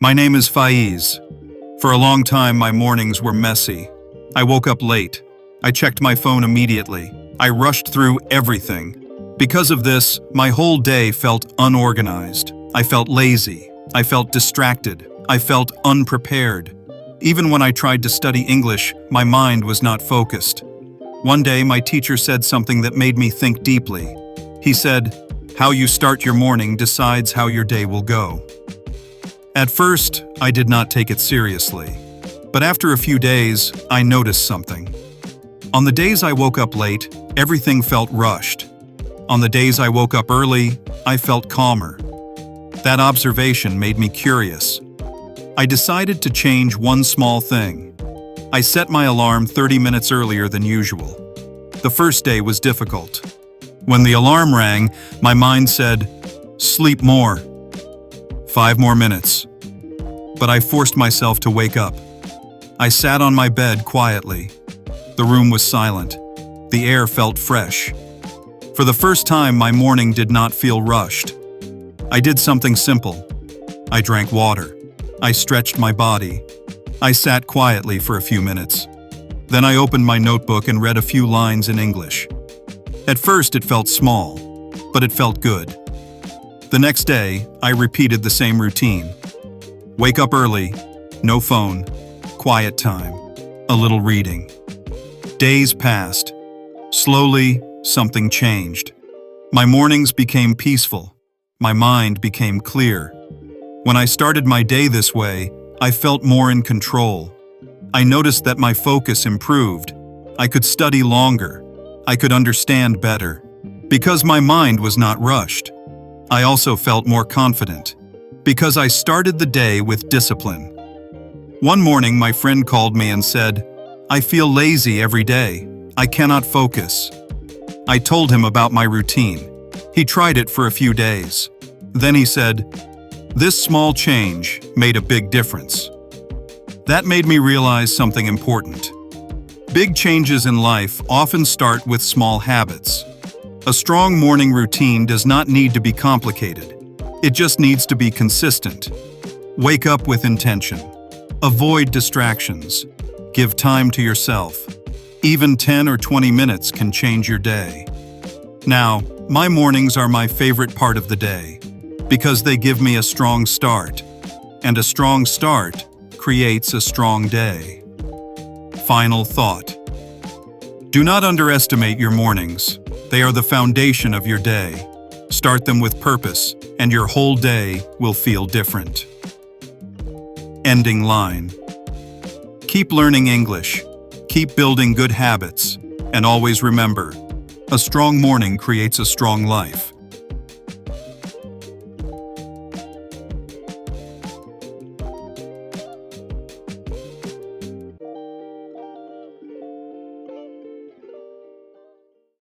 My name is Faiz. For a long time, my mornings were messy. I woke up late. I checked my phone immediately. I rushed through everything. Because of this, my whole day felt unorganized. I felt lazy. I felt distracted. I felt unprepared. Even when I tried to study English, my mind was not focused. One day, my teacher said something that made me think deeply. He said, "How you start your morning decides how your day will go." At first, I did not take it seriously. But after a few days, I noticed something. On the days I woke up late, everything felt rushed. On the days I woke up early, I felt calmer. That observation made me curious. I decided to change one small thing. I set my alarm 30 minutes earlier than usual. The first day was difficult. When the alarm rang, my mind said, "Sleep more. 5 more minutes." But I forced myself to wake up. I sat on my bed quietly. The room was silent. The air felt fresh. For the first time, my morning did not feel rushed. I did something simple. I drank water. I stretched my body. I sat quietly for a few minutes. Then I opened my notebook and read a few lines in English. At first, it felt small, but it felt good. The next day, I repeated the same routine. Wake up early, no phone, quiet time, a little reading. Days passed. Slowly, something changed. My mornings became peaceful. My mind became clear. When I started my day this way, I felt more in control. I noticed that my focus improved. I could study longer. I could understand better. Because my mind was not rushed. I also felt more confident. Because I started the day with discipline. One morning, my friend called me and said, "I feel lazy every day. I cannot focus." I told him about my routine. He tried it for a few days. Then he said, "This small change made a big difference." That made me realize something important. Big changes in life often start with small habits. A strong morning routine does not need to be complicated. It just needs to be consistent. Wake up with intention. Avoid distractions. Give time to yourself. Even 10 or 20 minutes can change your day. Now, my mornings are my favorite part of the day because they give me a strong start. And a strong start creates a strong day. Final thought. Do not underestimate your mornings. They are the foundation of your day. Start them with purpose, and your whole day will feel different. Ending line. Keep learning English. Keep building good habits. And always remember, a strong morning creates a strong life.